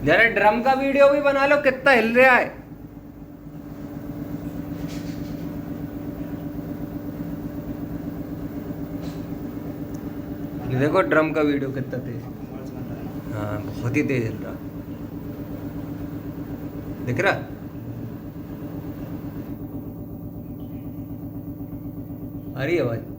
जरा ड्रम का वीडियो भी बना लो, कितना हिल रहा है। ये देखो ड्रम का वीडियो कितना तेज। हाँ बहुत ही तेज हिल रहा, दिख रहा। आ रही है आवाज।